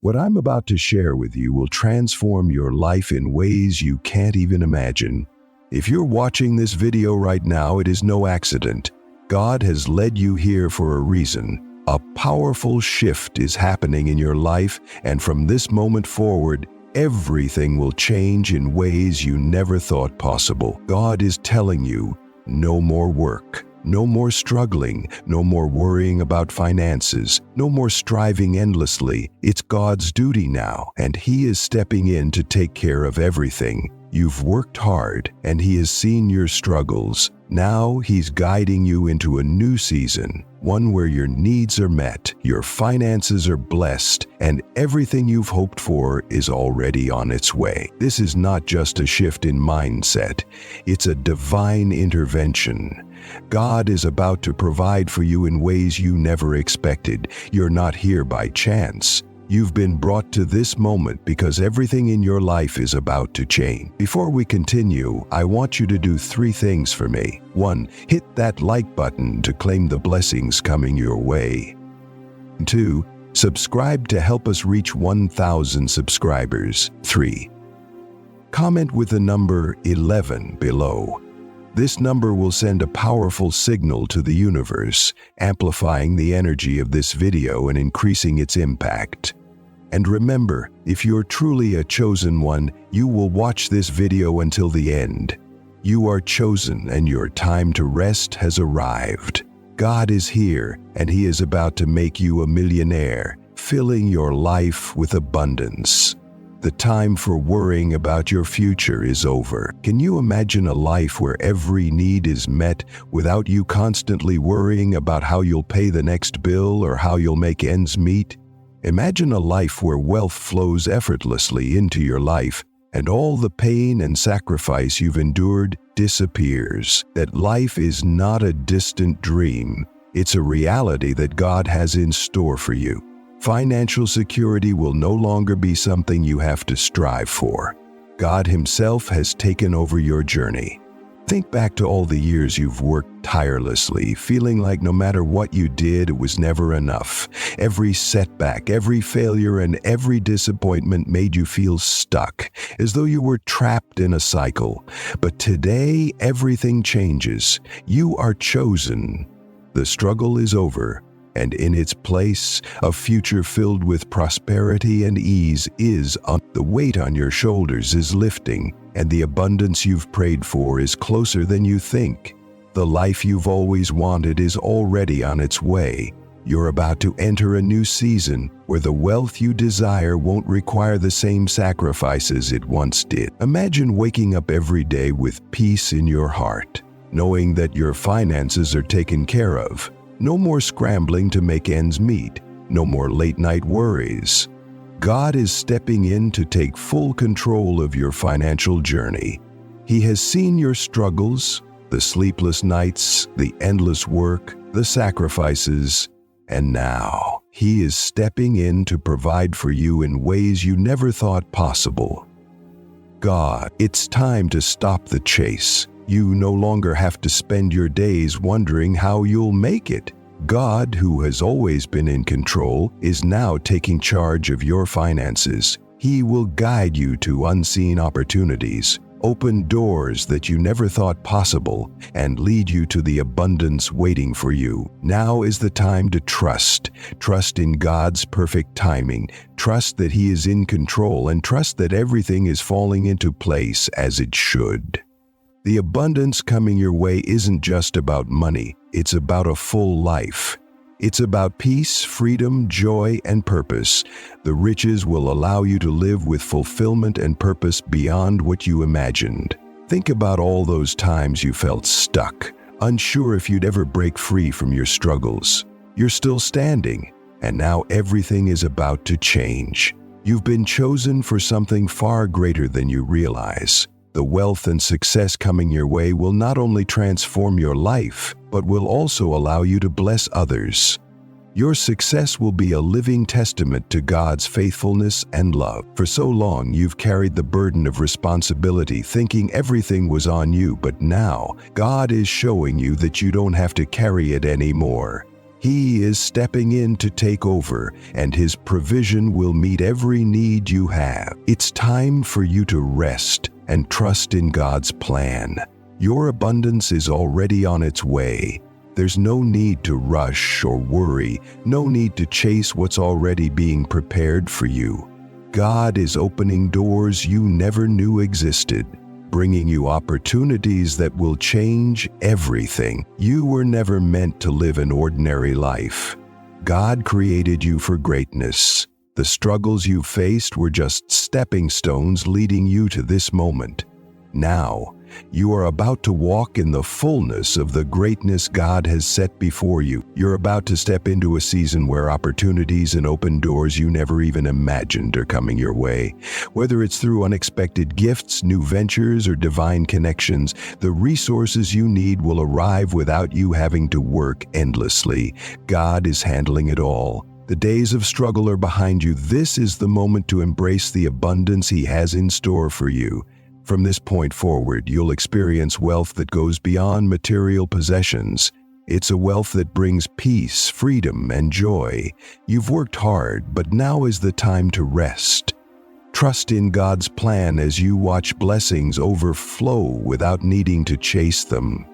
What I'm about to share with you will transform your life in ways you can't even imagine. If you're watching this video right now, it is no accident. God has led you here for a reason. A powerful shift is happening in your life, and from this moment forward, everything will change in ways you never thought possible. God is telling you, no more work. No more struggling, no more worrying about finances, no more striving endlessly. It's God's duty now, and He is stepping in to take care of everything. You've worked hard, and He has seen your struggles. Now He's guiding you into a new season, one where your needs are met, your finances are blessed, and everything you've hoped for is already on its way. This is not just a shift in mindset, it's a divine intervention. God is about to provide for you in ways you never expected. You're not here by chance. You've been brought to this moment because everything in your life is about to change. Before we continue, I want you to do 3 things for me. 1, hit that like button to claim the blessings coming your way. 2, subscribe to help us reach 1,000 subscribers. 3, comment with the number 11 below. This number will send a powerful signal to the universe, amplifying the energy of this video and increasing its impact. And remember, if you're truly a chosen one, you will watch this video until the end. You are chosen, and your time to rest has arrived. God is here, and He is about to make you a millionaire, filling your life with abundance. The time for worrying about your future is over. Can you imagine a life where every need is met without you constantly worrying about how you'll pay the next bill or how you'll make ends meet? Imagine a life where wealth flows effortlessly into your life and all the pain and sacrifice you've endured disappears. That life is not a distant dream. It's a reality that God has in store for you. Financial security will no longer be something you have to strive for. God Himself has taken over your journey. Think back to all the years you've worked tirelessly, feeling like no matter what you did, it was never enough. Every setback, every failure, and every disappointment made you feel stuck, as though you were trapped in a cycle. But today, everything changes. You are chosen. The struggle is over. And in its place, a future filled with prosperity and ease is on. The weight on your shoulders is lifting, and the abundance you've prayed for is closer than you think. The life you've always wanted is already on its way. You're about to enter a new season where the wealth you desire won't require the same sacrifices it once did. Imagine waking up every day with peace in your heart, knowing that your finances are taken care of. No more scrambling to make ends meet. No more late-night worries. God is stepping in to take full control of your financial journey. He has seen your struggles, the sleepless nights, the endless work, the sacrifices, and now He is stepping in to provide for you in ways you never thought possible. God, it's time to stop the chase. You no longer have to spend your days wondering how you'll make it. God, who has always been in control, is now taking charge of your finances. He will guide you to unseen opportunities, open doors that you never thought possible, and lead you to the abundance waiting for you. Now is the time to trust. Trust in God's perfect timing. Trust that He is in control, and trust that everything is falling into place as it should. The abundance coming your way isn't just about money, it's about a full life. It's about peace, freedom, joy, and purpose. The riches will allow you to live with fulfillment and purpose beyond what you imagined. Think about all those times you felt stuck, unsure if you'd ever break free from your struggles. You're still standing, and now everything is about to change. You've been chosen for something far greater than you realize. The wealth and success coming your way will not only transform your life, but will also allow you to bless others. Your success will be a living testament to God's faithfulness and love. For so long, you've carried the burden of responsibility, thinking everything was on you, but now, God is showing you that you don't have to carry it anymore. He is stepping in to take over, and His provision will meet every need you have. It's time for you to rest and trust in God's plan. Your abundance is already on its way. There's no need to rush or worry, no need to chase what's already being prepared for you. God is opening doors you never knew existed, bringing you opportunities that will change everything. You were never meant to live an ordinary life. God created you for greatness. The struggles you faced were just stepping stones leading you to this moment. Now, you are about to walk in the fullness of the greatness God has set before you. You're about to step into a season where opportunities and open doors you never even imagined are coming your way. Whether it's through unexpected gifts, new ventures, or divine connections, the resources you need will arrive without you having to work endlessly. God is handling it all. The days of struggle are behind you. This is the moment to embrace the abundance He has in store for you. From this point forward, you'll experience wealth that goes beyond material possessions. It's a wealth that brings peace, freedom, and joy. You've worked hard, but now is the time to rest. Trust in God's plan as you watch blessings overflow without needing to chase them.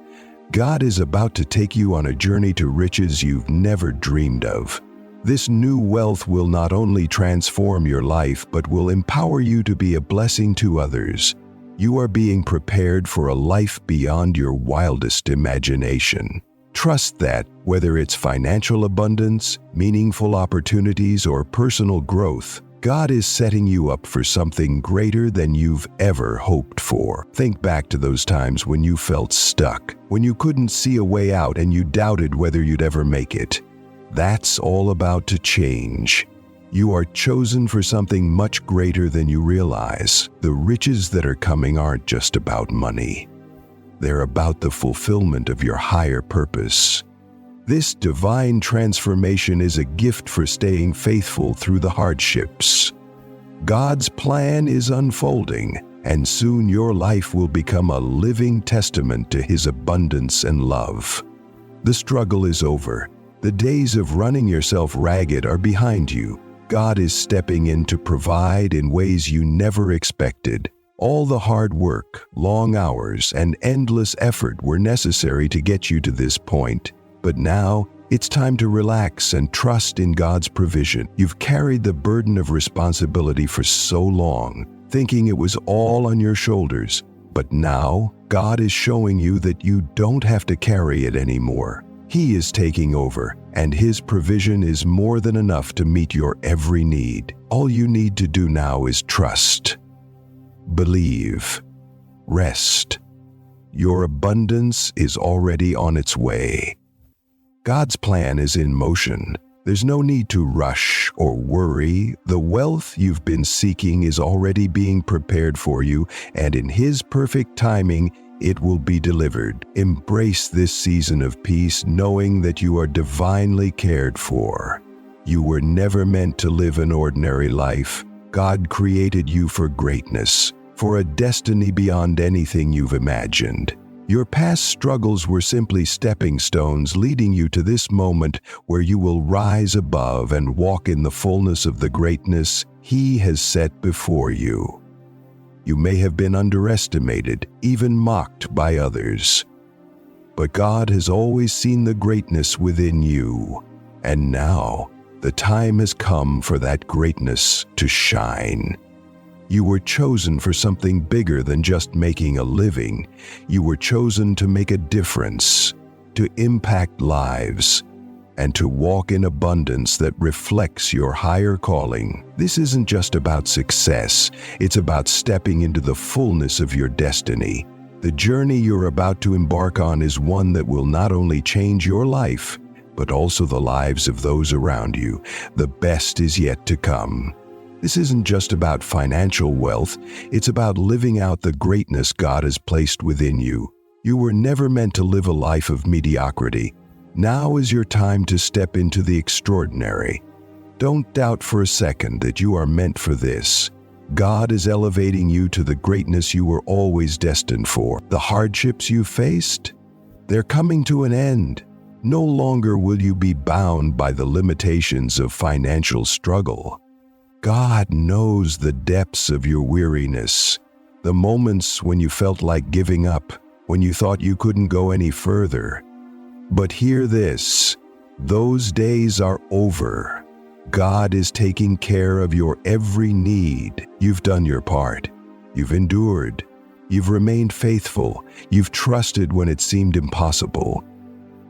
God is about to take you on a journey to riches you've never dreamed of. This new wealth will not only transform your life, but will empower you to be a blessing to others. You are being prepared for a life beyond your wildest imagination. Trust that, whether it's financial abundance, meaningful opportunities, or personal growth, God is setting you up for something greater than you've ever hoped for. Think back to those times when you felt stuck, when you couldn't see a way out and you doubted whether you'd ever make it. That's all about to change. You are chosen for something much greater than you realize. The riches that are coming aren't just about money. They're about the fulfillment of your higher purpose. This divine transformation is a gift for staying faithful through the hardships. God's plan is unfolding, and soon your life will become a living testament to His abundance and love. The struggle is over. The days of running yourself ragged are behind you. God is stepping in to provide in ways you never expected. All the hard work, long hours, and endless effort were necessary to get you to this point. But now, it's time to relax and trust in God's provision. You've carried the burden of responsibility for so long, thinking it was all on your shoulders. But now, God is showing you that you don't have to carry it anymore. He is taking over, and His provision is more than enough to meet your every need. All you need to do now is trust, believe, rest. Your abundance is already on its way. God's plan is in motion. There's no need to rush or worry. The wealth you've been seeking is already being prepared for you, and in His perfect timing, it will be delivered. Embrace this season of peace, knowing that you are divinely cared for. You were never meant to live an ordinary life. God created you for greatness, for a destiny beyond anything you've imagined. Your past struggles were simply stepping stones leading you to this moment where you will rise above and walk in the fullness of the greatness He has set before you. You may have been underestimated, even mocked by others. But God has always seen the greatness within you, and now the time has come for that greatness to shine. You were chosen for something bigger than just making a living. You were chosen to make a difference, to impact lives, and to walk in abundance that reflects your higher calling. This isn't just about success, it's about stepping into the fullness of your destiny. The journey you're about to embark on is one that will not only change your life, but also the lives of those around you. The best is yet to come. This isn't just about financial wealth, it's about living out the greatness God has placed within you. You were never meant to live a life of mediocrity. Now is your time to step into the extraordinary. Don't doubt for a second that you are meant for this. God is elevating you to the greatness you were always destined for. The hardships you faced, they're coming to an end. No longer will you be bound by the limitations of financial struggle. God knows the depths of your weariness, the moments when you felt like giving up, when you thought you couldn't go any further. But hear this, those days are over. God is taking care of your every need. You've done your part. You've endured. You've remained faithful. You've trusted when it seemed impossible.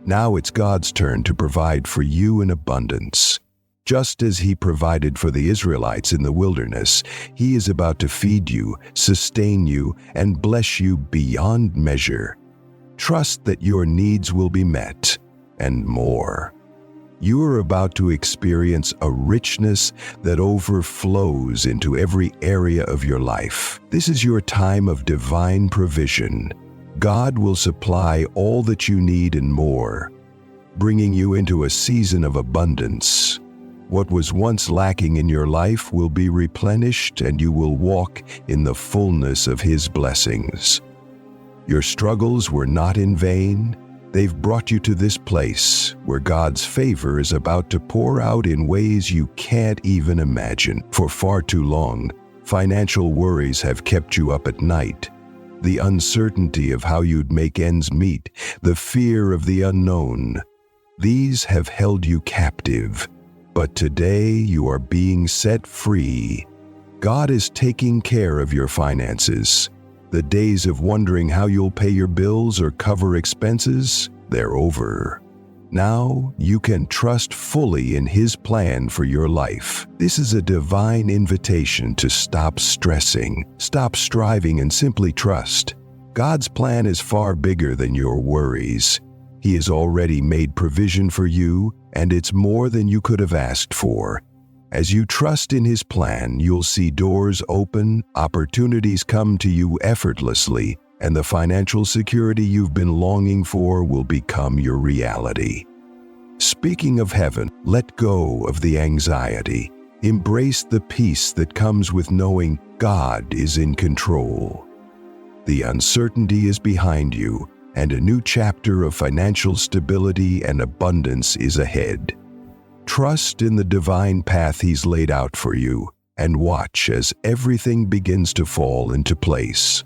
Now it's God's turn to provide for you in abundance. Just as He provided for the Israelites in the wilderness, He is about to feed you, sustain you, and bless you beyond measure. Trust that your needs will be met, and more. You are about to experience a richness that overflows into every area of your life. This is your time of divine provision. God will supply all that you need and more, bringing you into a season of abundance. What was once lacking in your life will be replenished, and you will walk in the fullness of His blessings. Your struggles were not in vain. They've brought you to this place where God's favor is about to pour out in ways you can't even imagine. For far too long, financial worries have kept you up at night. The uncertainty of how you'd make ends meet, the fear of the unknown, these have held you captive. But today you are being set free. God is taking care of your finances. The days of wondering how you'll pay your bills or cover expenses, they're over. Now you can trust fully in His plan for your life. This is a divine invitation to stop stressing, stop striving, and simply trust. God's plan is far bigger than your worries. He has already made provision for you, and it's more than you could have asked for. As you trust in His plan, you'll see doors open, opportunities come to you effortlessly, and the financial security you've been longing for will become your reality. Speaking of heaven, let go of the anxiety. Embrace the peace that comes with knowing God is in control. The uncertainty is behind you, and a new chapter of financial stability and abundance is ahead. Trust in the divine path He's laid out for you, and watch as everything begins to fall into place.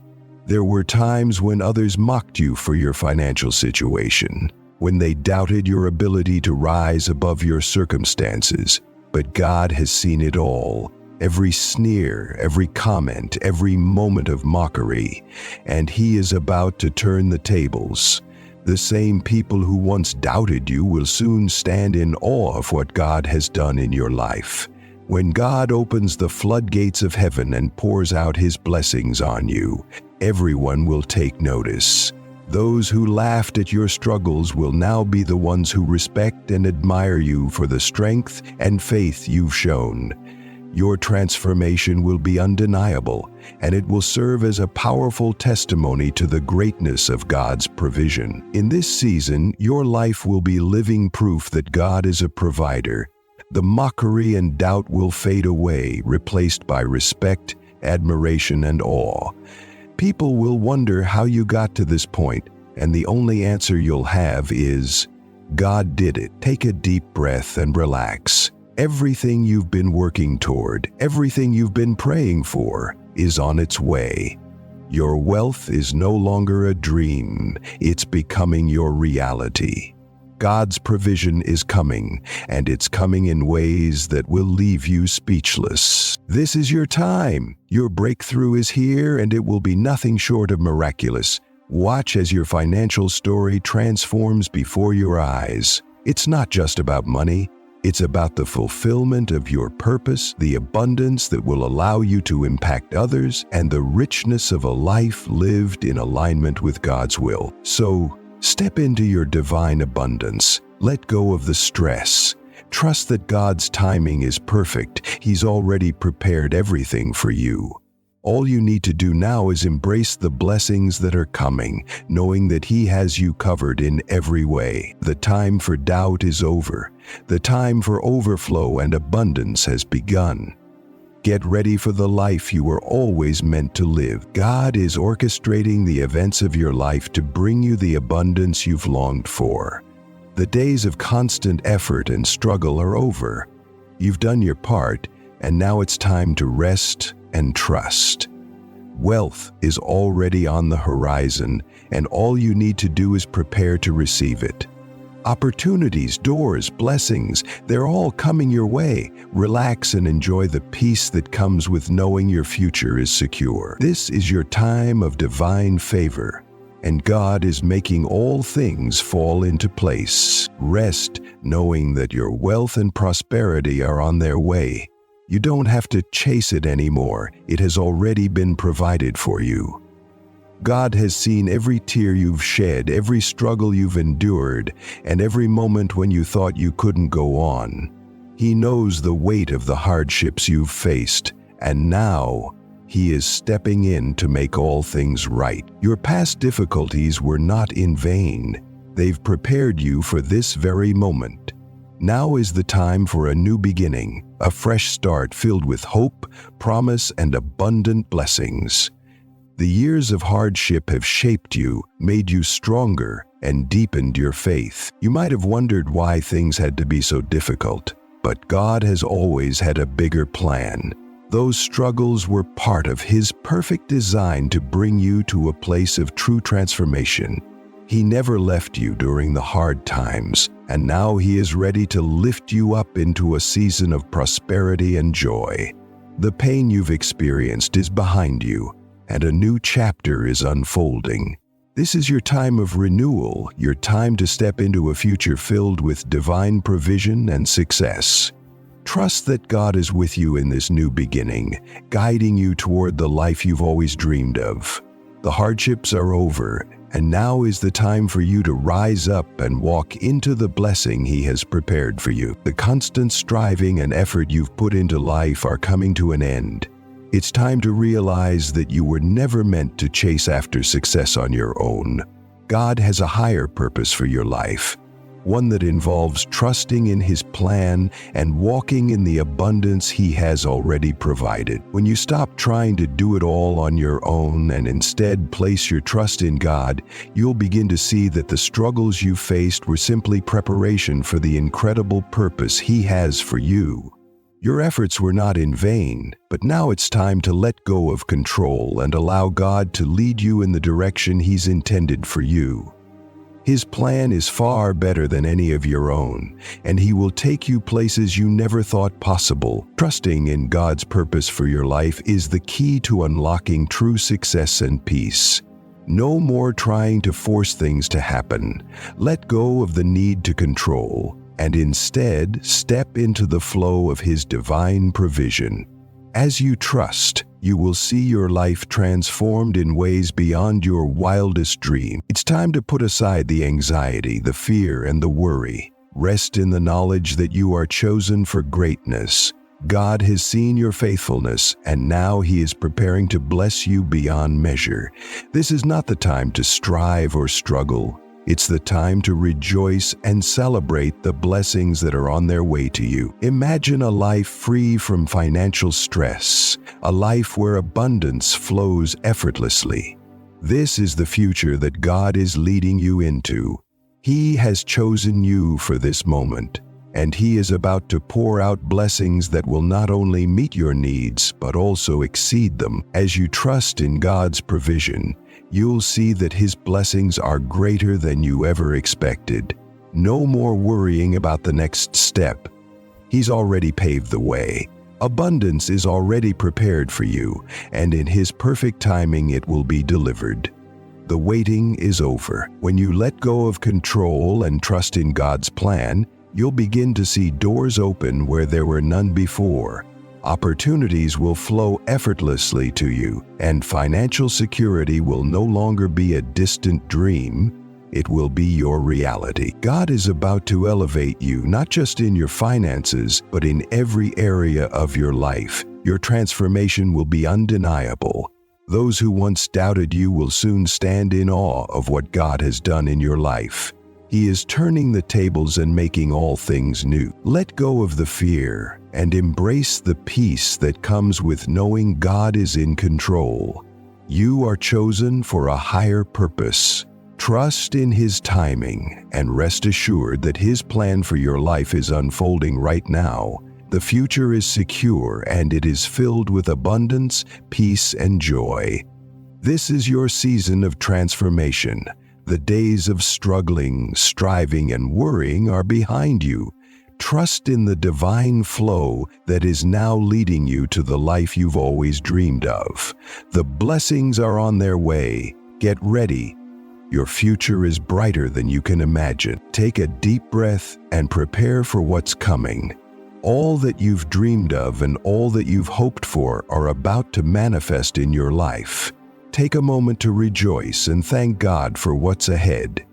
There were times when others mocked you for your financial situation, when they doubted your ability to rise above your circumstances. But God has seen it all, every sneer, every comment, every moment of mockery, and He is about to turn the tables. The same people who once doubted you will soon stand in awe of what God has done in your life. When God opens the floodgates of heaven and pours out His blessings on you, everyone will take notice. Those who laughed at your struggles will now be the ones who respect and admire you for the strength and faith you've shown. Your transformation will be undeniable, and it will serve as a powerful testimony to the greatness of God's provision. In this season, your life will be living proof that God is a provider. The mockery and doubt will fade away, replaced by respect, admiration, and awe. People will wonder how you got to this point, and the only answer you'll have is, God did it. Take a deep breath and relax. Everything you've been working toward, everything you've been praying for, is on its way. Your wealth is no longer a dream, it's becoming your reality. God's provision is coming, and it's coming in ways that will leave you speechless. This is your time. Your breakthrough is here, and it will be nothing short of miraculous. Watch as your financial story transforms before your eyes. It's not just about money. It's about the fulfillment of your purpose, the abundance that will allow you to impact others, and the richness of a life lived in alignment with God's will. So, step into your divine abundance. Let go of the stress. Trust that God's timing is perfect. He's already prepared everything for you. All you need to do now is embrace the blessings that are coming, knowing that He has you covered in every way. The time for doubt is over. The time for overflow and abundance has begun. Get ready for the life you were always meant to live. God is orchestrating the events of your life to bring you the abundance you've longed for. The days of constant effort and struggle are over. You've done your part, and now it's time to rest and trust. Wealth is already on the horizon, and all you need to do is prepare to receive it. Opportunities, doors, blessings, they're all coming your way. Relax and enjoy the peace that comes with knowing your future is secure. This is your time of divine favor, and God is making all things fall into place. Rest knowing that your wealth and prosperity are on their way. You don't have to chase it anymore. It has already been provided for you. God has seen every tear you've shed, every struggle you've endured, and every moment when you thought you couldn't go on. He knows the weight of the hardships you've faced, and now He is stepping in to make all things right. Your past difficulties were not in vain. They've prepared you for this very moment. Now is the time for a new beginning, a fresh start filled with hope, promise, and abundant blessings. The years of hardship have shaped you, made you stronger, and deepened your faith. You might have wondered why things had to be so difficult, but God has always had a bigger plan. Those struggles were part of His perfect design to bring you to a place of true transformation. He never left you during the hard times, and now He is ready to lift you up into a season of prosperity and joy. The pain you've experienced is behind you, and a new chapter is unfolding. This is your time of renewal, your time to step into a future filled with divine provision and success. Trust that God is with you in this new beginning, guiding you toward the life you've always dreamed of. The hardships are over, and now is the time for you to rise up and walk into the blessing He has prepared for you. The constant striving and effort you've put into life are coming to an end. It's time to realize that you were never meant to chase after success on your own. God has a higher purpose for your life, one that involves trusting in His plan and walking in the abundance He has already provided. When you stop trying to do it all on your own and instead place your trust in God, you'll begin to see that the struggles you faced were simply preparation for the incredible purpose He has for you. Your efforts were not in vain, but now it's time to let go of control and allow God to lead you in the direction He's intended for you. His plan is far better than any of your own, and He will take you places you never thought possible. Trusting in God's purpose for your life is the key to unlocking true success and peace. No more trying to force things to happen. Let go of the need to control, and instead step into the flow of His divine provision. As you trust, you will see your life transformed in ways beyond your wildest dream. It's time to put aside the anxiety, the fear, and the worry. Rest in the knowledge that you are chosen for greatness. God has seen your faithfulness, and now He is preparing to bless you beyond measure. This is not the time to strive or struggle. It's the time to rejoice and celebrate the blessings that are on their way to you. Imagine a life free from financial stress, a life where abundance flows effortlessly. This is the future that God is leading you into. He has chosen you for this moment, and He is about to pour out blessings that will not only meet your needs, but also exceed them. As you trust in God's provision, you'll see that His blessings are greater than you ever expected. No more worrying about the next step. He's already paved the way. Abundance is already prepared for you, and in His perfect timing it will be delivered. The waiting is over. When you let go of control and trust in God's plan, you'll begin to see doors open where there were none before. Opportunities will flow effortlessly to you, and financial security will no longer be a distant dream. It will be your reality. God is about to elevate you, not just in your finances, but in every area of your life. Your transformation will be undeniable. Those who once doubted you will soon stand in awe of what God has done in your life. He is turning the tables and making all things new. Let go of the fear and embrace the peace that comes with knowing God is in control. You are chosen for a higher purpose. Trust in His timing and rest assured that His plan for your life is unfolding right now. The future is secure and it is filled with abundance, peace, and joy. This is your season of transformation. The days of struggling, striving, and worrying are behind you. Trust in the divine flow that is now leading you to the life you've always dreamed of. The blessings are on their way. Get ready. Your future is brighter than you can imagine. Take a deep breath and prepare for what's coming. All that you've dreamed of and all that you've hoped for are about to manifest in your life. Take a moment to rejoice and thank God for what's ahead.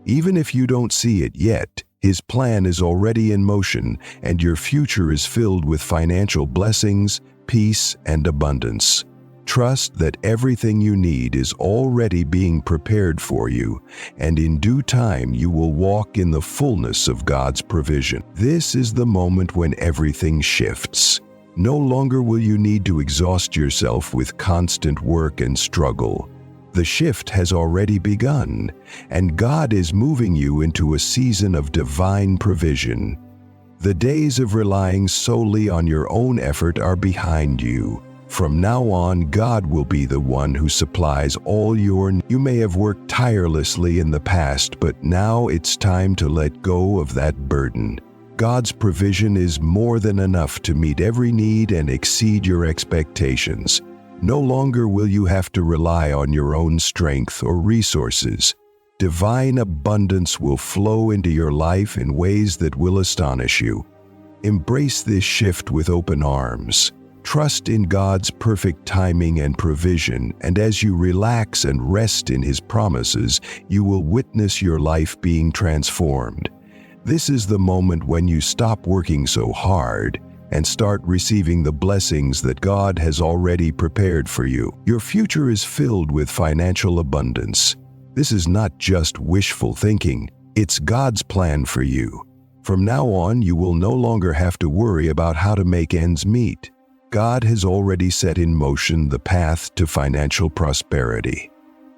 Even if you don't see it yet, His plan is already in motion and your future is filled with financial blessings, peace, and abundance. Trust that everything you need is already being prepared for you, and in due time you will walk in the fullness of God's provision. This is the moment when everything shifts. No longer will you need to exhaust yourself with constant work and struggle. The shift has already begun, and God is moving you into a season of divine provision. The days of relying solely on your own effort are behind you. From now on, God will be the one who supplies all your needs. You may have worked tirelessly in the past, but now it's time to let go of that burden. God's provision is more than enough to meet every need and exceed your expectations. No longer will you have to rely on your own strength or resources. Divine abundance will flow into your life in ways that will astonish you. Embrace this shift with open arms. Trust in God's perfect timing and provision, and as you relax and rest in His promises, you will witness your life being transformed. This is the moment when you stop working so hard and start receiving the blessings that God has already prepared for you. Your future is filled with financial abundance. This is not just wishful thinking, it's God's plan for you. From now on, you will no longer have to worry about how to make ends meet. God has already set in motion the path to financial prosperity.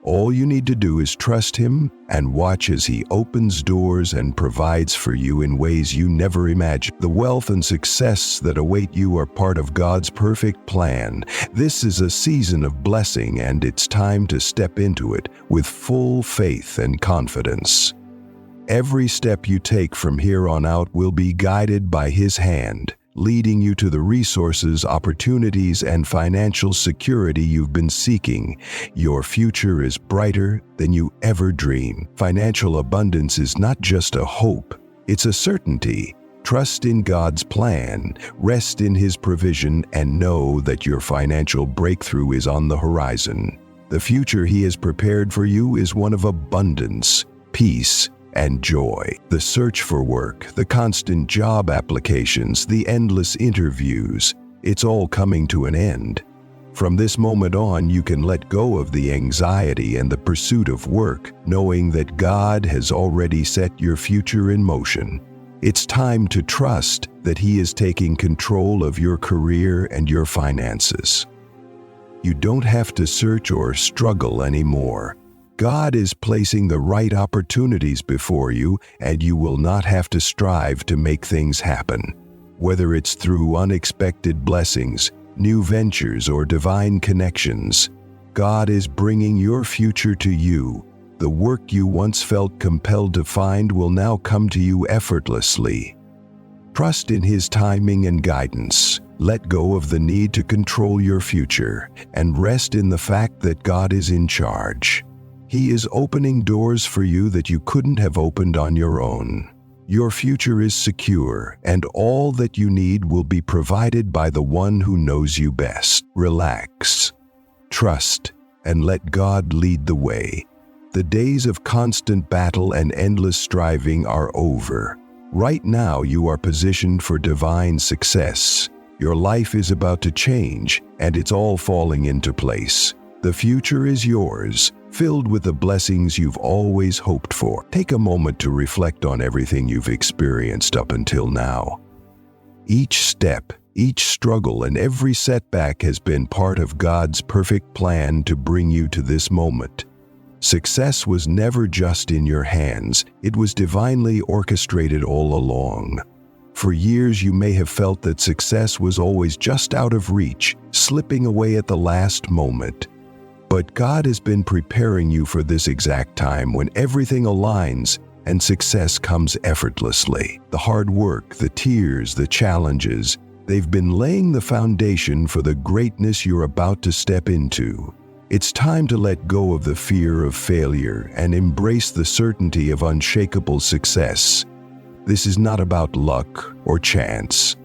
All you need to do is trust Him and watch as He opens doors and provides for you in ways you never imagined. The wealth and success that await you are part of God's perfect plan. This is a season of blessing, and it's time to step into it with full faith and confidence. Every step you take from here on out will be guided by His hand, leading you to the resources, opportunities, and financial security you've been seeking. Your future is brighter than you ever dreamed. Financial abundance is not just a hope, it's a certainty. Trust in God's plan, rest in His provision, and know that your financial breakthrough is on the horizon. The future He has prepared for you is one of abundance, peace, and joy. The search for work, the constant job applications, the endless interviews, it's all coming to an end. From this moment on, you can let go of the anxiety and the pursuit of work, knowing that God has already set your future in motion. It's time to trust that He is taking control of your career and your finances. You don't have to search or struggle anymore. God is placing the right opportunities before you, and you will not have to strive to make things happen. Whether it's through unexpected blessings, new ventures, or divine connections, God is bringing your future to you. The work you once felt compelled to find will now come to you effortlessly. Trust in His timing and guidance. Let go of the need to control your future, and rest in the fact that God is in charge. He is opening doors for you that you couldn't have opened on your own. Your future is secure, and all that you need will be provided by the one who knows you best. Relax, trust, and let God lead the way. The days of constant battle and endless striving are over. Right now, you are positioned for divine success. Your life is about to change, and it's all falling into place. The future is yours, filled with the blessings you've always hoped for. Take a moment to reflect on everything you've experienced up until now. Each step, each struggle, and every setback has been part of God's perfect plan to bring you to this moment. Success was never just in your hands, it was divinely orchestrated all along. For years you may have felt that success was always just out of reach, slipping away at the last moment. But God has been preparing you for this exact time when everything aligns and success comes effortlessly. The hard work, the tears, the challenges, they've been laying the foundation for the greatness you're about to step into. It's time to let go of the fear of failure and embrace the certainty of unshakable success. This is not about luck or chance.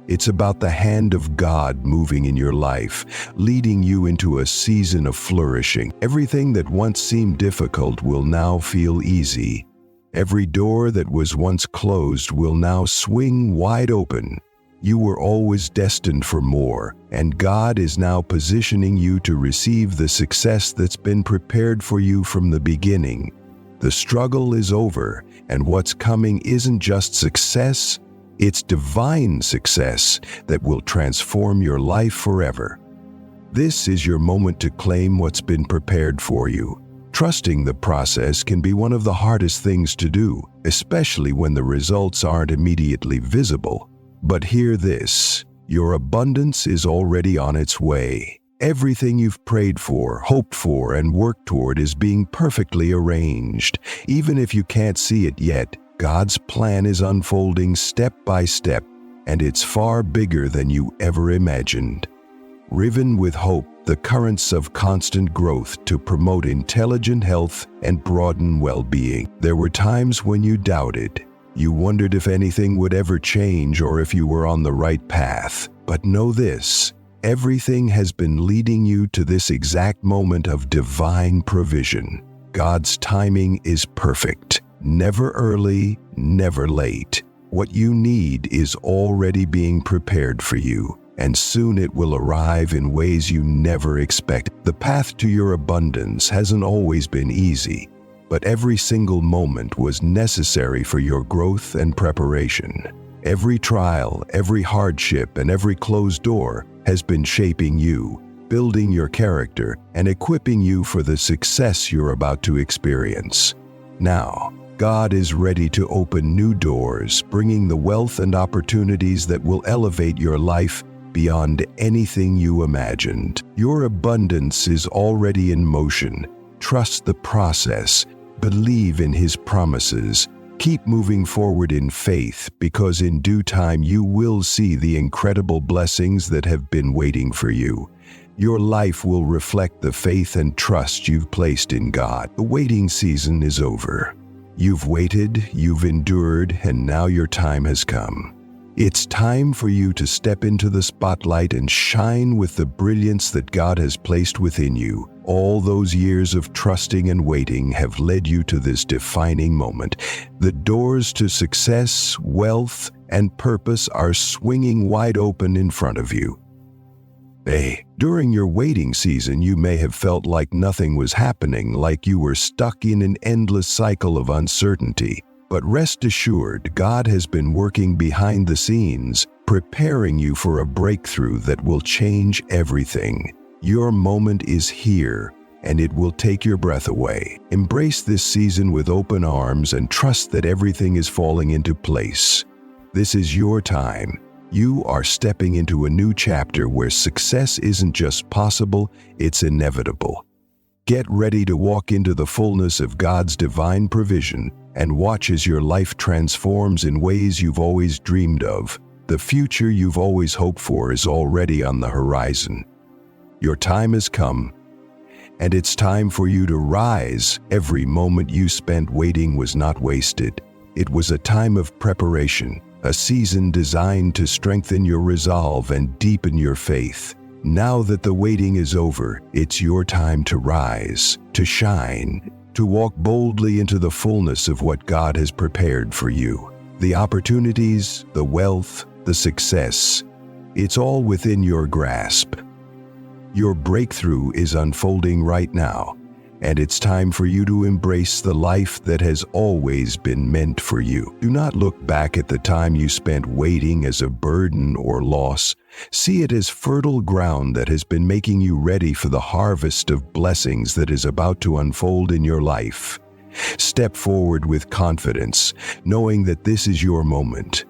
It's about the hand of God moving in your life, leading you into a season of flourishing. Everything that once seemed difficult will now feel easy. Every door that was once closed will now swing wide open. You were always destined for more, and God is now positioning you to receive the success that's been prepared for you from the beginning. The struggle is over, and what's coming isn't just success, it's divine success that will transform your life forever. This is your moment to claim what's been prepared for you. Trusting the process can be one of the hardest things to do, especially when the results aren't immediately visible. But hear this, your abundance is already on its way. Everything you've prayed for, hoped for, and worked toward is being perfectly arranged. Even if you can't see it yet, God's plan is unfolding step by step, and it's far bigger than you ever imagined. Riven with hope, the currents of constant growth to promote intelligent health and broaden well-being. There were times when you doubted. You wondered if anything would ever change or if you were on the right path. But know this, everything has been leading you to this exact moment of divine provision. God's timing is perfect. Never early, never late. What you need is already being prepared for you, and soon it will arrive in ways you never expect. The path to your abundance hasn't always been easy, but every single moment was necessary for your growth and preparation. Every trial, every hardship, and every closed door has been shaping you, building your character, and equipping you for the success you're about to experience. Now, God is ready to open new doors, bringing the wealth and opportunities that will elevate your life beyond anything you imagined. Your abundance is already in motion. Trust the process. Believe in His promises. Keep moving forward in faith, because in due time you will see the incredible blessings that have been waiting for you. Your life will reflect the faith and trust you've placed in God. The waiting season is over. You've waited, you've endured, and now your time has come. It's time for you to step into the spotlight and shine with the brilliance that God has placed within you. All those years of trusting and waiting have led you to this defining moment. The doors to success, wealth, and purpose are swinging wide open in front of you. During your waiting season, you may have felt like nothing was happening, like you were stuck in an endless cycle of uncertainty. But rest assured, God has been working behind the scenes, preparing you for a breakthrough that will change everything. Your moment is here, and it will take your breath away. Embrace this season with open arms and trust that everything is falling into place. This is your time. You are stepping into a new chapter where success isn't just possible, it's inevitable. Get ready to walk into the fullness of God's divine provision and watch as your life transforms in ways you've always dreamed of. The future you've always hoped for is already on the horizon. Your time has come, and it's time for you to rise. Every moment you spent waiting was not wasted. It was a time of preparation, a season designed to strengthen your resolve and deepen your faith. Now that the waiting is over, it's your time to rise, to shine, to walk boldly into the fullness of what God has prepared for you. The opportunities, the wealth, the success, it's all within your grasp. Your breakthrough is unfolding right now, and it's time for you to embrace the life that has always been meant for you. Do not look back at the time you spent waiting as a burden or loss. See it as fertile ground that has been making you ready for the harvest of blessings that is about to unfold in your life. Step forward with confidence, knowing that this is your moment.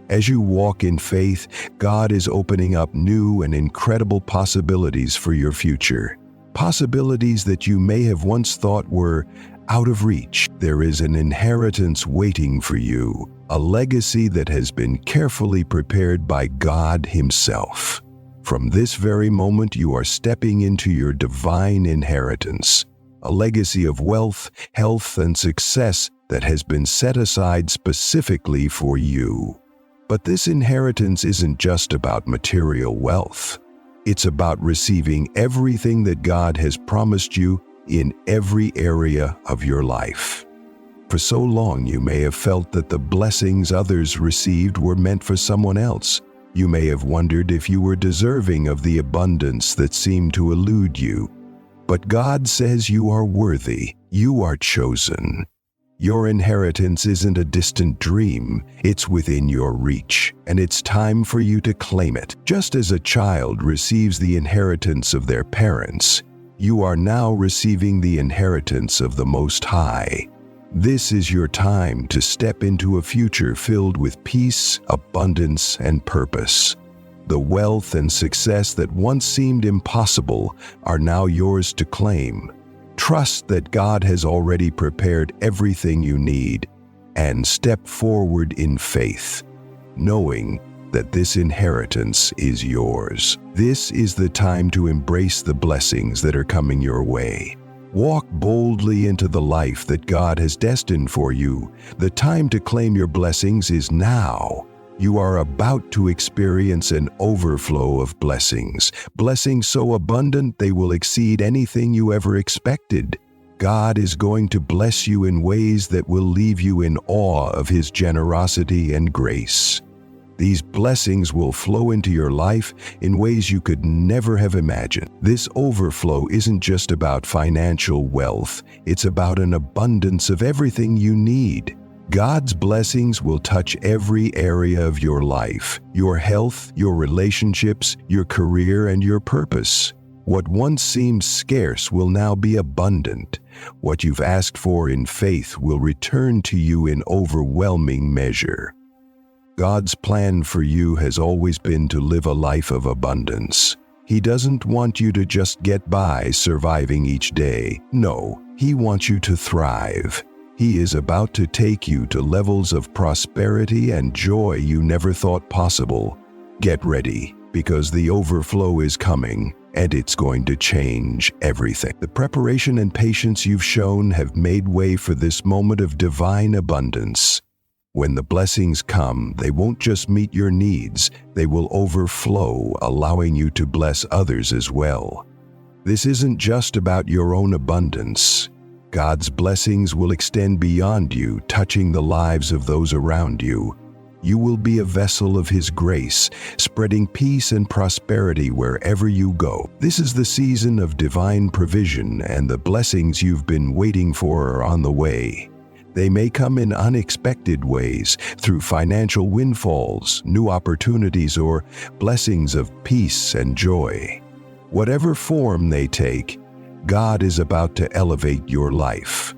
As you walk in faith, God is opening up new and incredible possibilities for your future. Possibilities that you may have once thought were out of reach. There is an inheritance waiting for you, a legacy that has been carefully prepared by God Himself. From this very moment, you are stepping into your divine inheritance, a legacy of wealth, health, and success that has been set aside specifically for you. But this inheritance isn't just about material wealth. It's about receiving everything that God has promised you in every area of your life. For so long, you may have felt that the blessings others received were meant for someone else. You may have wondered if you were deserving of the abundance that seemed to elude you. But God says you are worthy. You are chosen. Your inheritance isn't a distant dream, it's within your reach, and it's time for you to claim it. Just as a child receives the inheritance of their parents, you are now receiving the inheritance of the Most High. This is your time to step into a future filled with peace, abundance, and purpose. The wealth and success that once seemed impossible are now yours to claim. Trust that God has already prepared everything you need, and step forward in faith, knowing that this inheritance is yours. This is the time to embrace the blessings that are coming your way. Walk boldly into the life that God has destined for you. The time to claim your blessings is now. You are about to experience an overflow of blessings so abundant they will exceed anything you ever expected. God is going to bless you in ways that will leave you in awe of His generosity and grace. These blessings will flow into your life in ways you could never have imagined. This overflow isn't just about financial wealth, it's about an abundance of everything you need. God's blessings will touch every area of your life, your health, your relationships, your career, and your purpose. What once seemed scarce will now be abundant. What you've asked for in faith will return to you in overwhelming measure. God's plan for you has always been to live a life of abundance. He doesn't want you to just get by surviving each day. No, He wants you to thrive. He is about to take you to levels of prosperity and joy you never thought possible. Get ready, because the overflow is coming, and it's going to change everything. The preparation and patience you've shown have made way for this moment of divine abundance. When the blessings come, they won't just meet your needs, they will overflow, allowing you to bless others as well. This isn't just about your own abundance. God's blessings will extend beyond you, touching the lives of those around you. You will be a vessel of His grace, spreading peace and prosperity wherever you go. This is the season of divine provision, and the blessings you've been waiting for are on the way. They may come in unexpected ways, through financial windfalls, new opportunities, or blessings of peace and joy. Whatever form they take, God is about to elevate your life.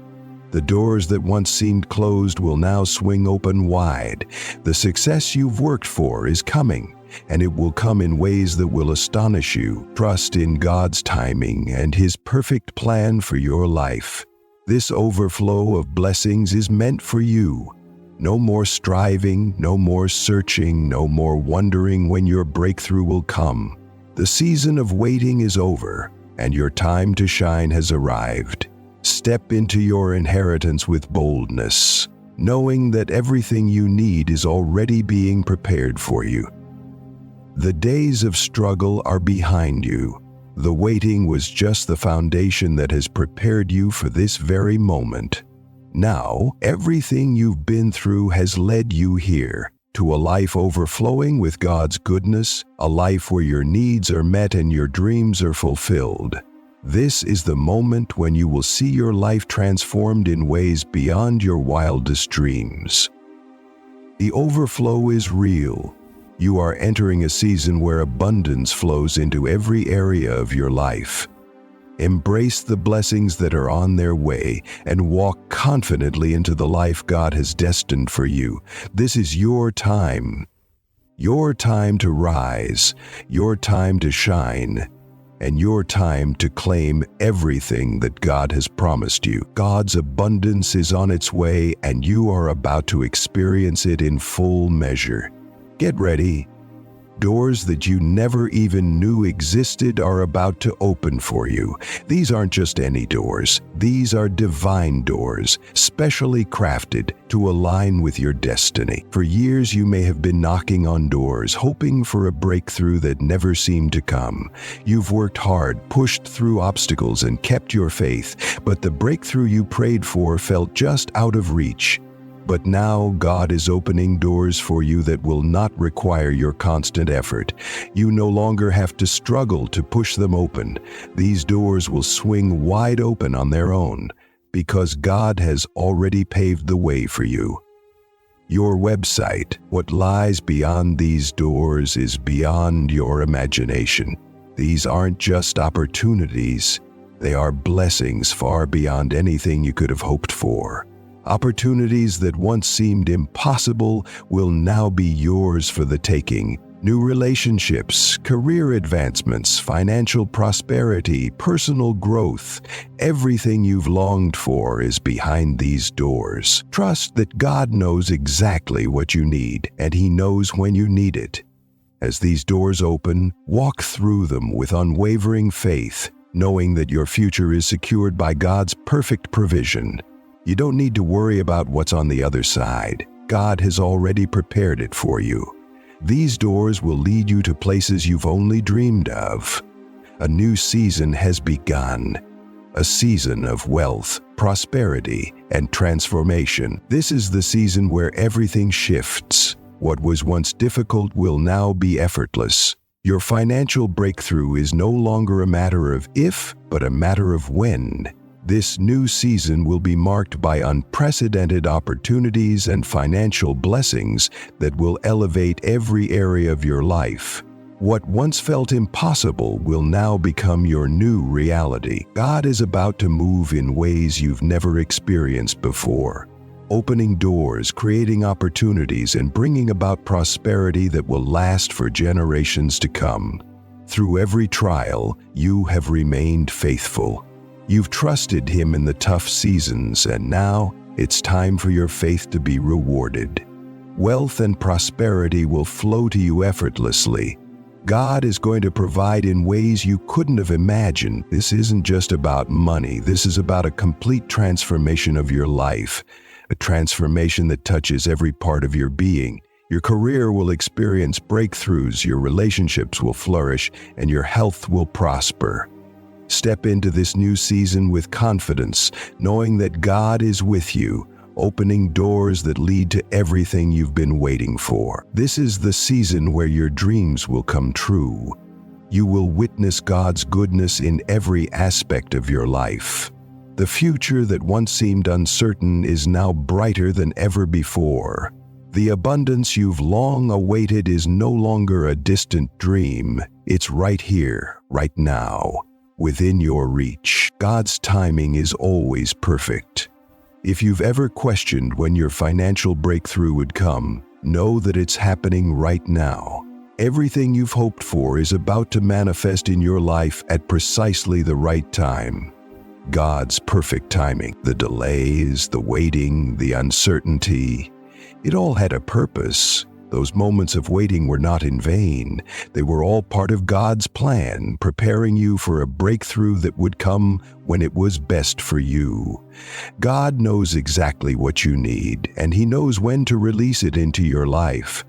The doors that once seemed closed will now swing open wide. The success you've worked for is coming, and it will come in ways that will astonish you. Trust in God's timing and His perfect plan for your life. This overflow of blessings is meant for you. No more striving, no more searching, no more wondering when your breakthrough will come. The season of waiting is over, and your time to shine has arrived. Step into your inheritance with boldness, knowing that everything you need is already being prepared for you. The days of struggle are behind you. The waiting was just the foundation that has prepared you for this very moment. Now, everything you've been through has led you here, to a life overflowing with God's goodness, a life where your needs are met and your dreams are fulfilled. This is the moment when you will see your life transformed in ways beyond your wildest dreams. The overflow is real. You are entering a season where abundance flows into every area of your life. Embrace the blessings that are on their way and walk confidently into the life God has destined for you. This is your time. Your time to rise, your time to shine, and your time to claim everything that God has promised you. God's abundance is on its way, and you are about to experience it in full measure. Get ready. Doors that you never even knew existed are about to open for you. These aren't just any doors. These are divine doors, specially crafted to align with your destiny. For years, you may have been knocking on doors, hoping for a breakthrough that never seemed to come. You've worked hard, pushed through obstacles, and kept your faith, but the breakthrough you prayed for felt just out of reach. But now God is opening doors for you that will not require your constant effort. You no longer have to struggle to push them open. These doors will swing wide open on their own because God has already paved the way for you. Your website, what lies beyond these doors, is beyond your imagination. These aren't just opportunities. They are blessings far beyond anything you could have hoped for. Opportunities that once seemed impossible will now be yours for the taking. New relationships, career advancements, financial prosperity, personal growth, everything you've longed for is behind these doors. Trust that God knows exactly what you need, and He knows when you need it. As these doors open, walk through them with unwavering faith, knowing that your future is secured by God's perfect provision. You don't need to worry about what's on the other side. God has already prepared it for you. These doors will lead you to places you've only dreamed of. A new season has begun. A season of wealth, prosperity, and transformation. This is the season where everything shifts. What was once difficult will now be effortless. Your financial breakthrough is no longer a matter of if, but a matter of when. This new season will be marked by unprecedented opportunities and financial blessings that will elevate every area of your life. What once felt impossible will now become your new reality. God is about to move in ways you've never experienced before, opening doors, creating opportunities, and bringing about prosperity that will last for generations to come. Through every trial, you have remained faithful. You've trusted Him in the tough seasons, and now it's time for your faith to be rewarded. Wealth and prosperity will flow to you effortlessly. God is going to provide in ways you couldn't have imagined. This isn't just about money. This is about a complete transformation of your life, a transformation that touches every part of your being. Your career will experience breakthroughs, your relationships will flourish, and your health will prosper. Step into this new season with confidence, knowing that God is with you, opening doors that lead to everything you've been waiting for. This is the season where your dreams will come true. You will witness God's goodness in every aspect of your life. The future that once seemed uncertain is now brighter than ever before. The abundance you've long awaited is no longer a distant dream. It's right here, right now, within your reach. God's timing is always perfect. If you've ever questioned when your financial breakthrough would come, know that it's happening right now. Everything you've hoped for is about to manifest in your life at precisely the right time. God's perfect timing. The delays, the waiting, the uncertainty, it all had a purpose. Those moments of waiting were not in vain. They were all part of God's plan, preparing you for a breakthrough that would come when it was best for you. God knows exactly what you need, and He knows when to release it into your life.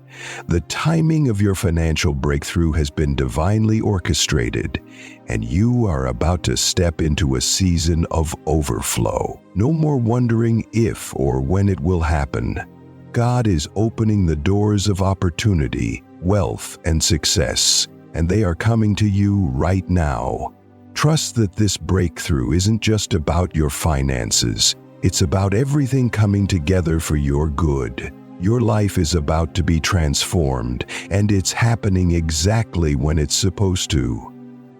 The timing of your financial breakthrough has been divinely orchestrated, and you are about to step into a season of overflow. No more wondering if or when it will happen. God is opening the doors of opportunity, wealth, and success, and they are coming to you right now. Trust that this breakthrough isn't just about your finances. It's about everything coming together for your good. Your life is about to be transformed, and it's happening exactly when it's supposed to.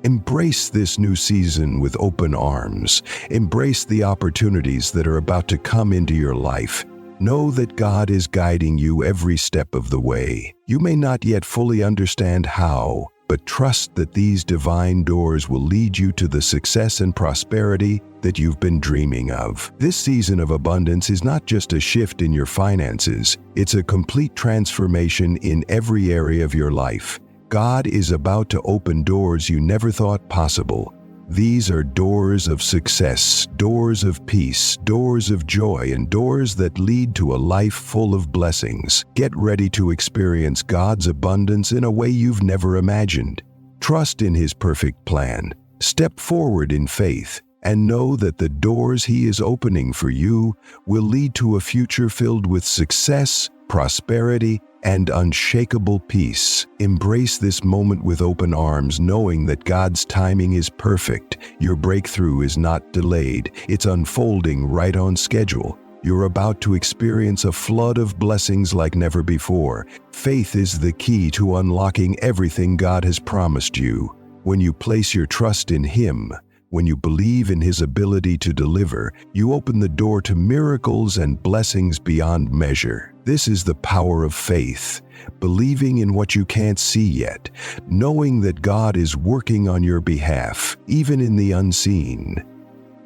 Embrace this new season with open arms. Embrace the opportunities that are about to come into your life. Know that God is guiding you every step of the way. You may not yet fully understand how, but trust that these divine doors will lead you to the success and prosperity that you've been dreaming of. This season of abundance is not just a shift in your finances, it's a complete transformation in every area of your life. God is about to open doors you never thought possible. These are doors of success, doors of peace, doors of joy, and doors that lead to a life full of blessings. Get ready to experience God's abundance in a way you've never imagined. Trust in His perfect plan. Step forward in faith and know that the doors He is opening for you will lead to a future filled with success, prosperity, and unshakable peace. Embrace this moment with open arms, knowing that God's timing is perfect. Your breakthrough is not delayed. It's unfolding right on schedule. You're about to experience a flood of blessings like never before. Faith is the key to unlocking everything God has promised you. When you place your trust in Him, when you believe in His ability to deliver, you open the door to miracles and blessings beyond measure. This is the power of faith, believing in what you can't see yet, knowing that God is working on your behalf, even in the unseen.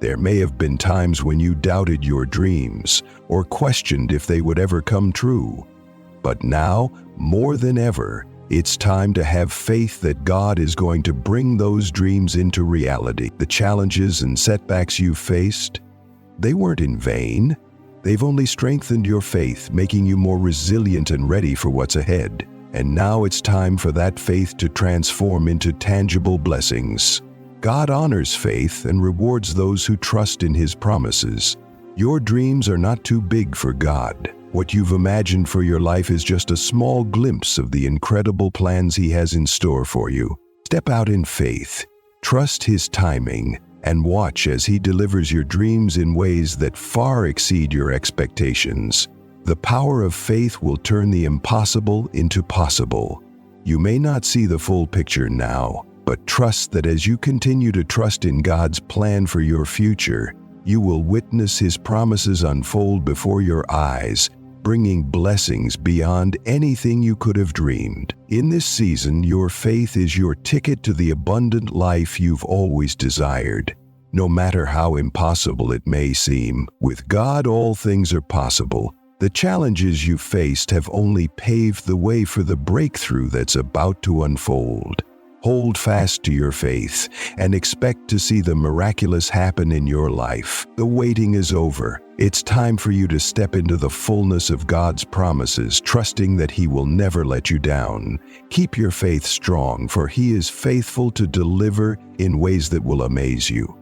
There may have been times when you doubted your dreams or questioned if they would ever come true. But now, more than ever, it's time to have faith that God is going to bring those dreams into reality. The challenges and setbacks you've faced, they weren't in vain. They've only strengthened your faith, making you more resilient and ready for what's ahead. And now it's time for that faith to transform into tangible blessings. God honors faith and rewards those who trust in His promises. Your dreams are not too big for God. What you've imagined for your life is just a small glimpse of the incredible plans He has in store for you. Step out in faith, trust His timing, and watch as He delivers your dreams in ways that far exceed your expectations. The power of faith will turn the impossible into possible. You may not see the full picture now, but trust that as you continue to trust in God's plan for your future, you will witness His promises unfold before your eyes, bringing blessings beyond anything you could have dreamed. In this season, your faith is your ticket to the abundant life you've always desired. No matter how impossible it may seem, with God all things are possible. The challenges you faced have only paved the way for the breakthrough that's about to unfold. Hold fast to your faith and expect to see the miraculous happen in your life. The waiting is over. It's time for you to step into the fullness of God's promises, trusting that He will never let you down. Keep your faith strong, for He is faithful to deliver in ways that will amaze you.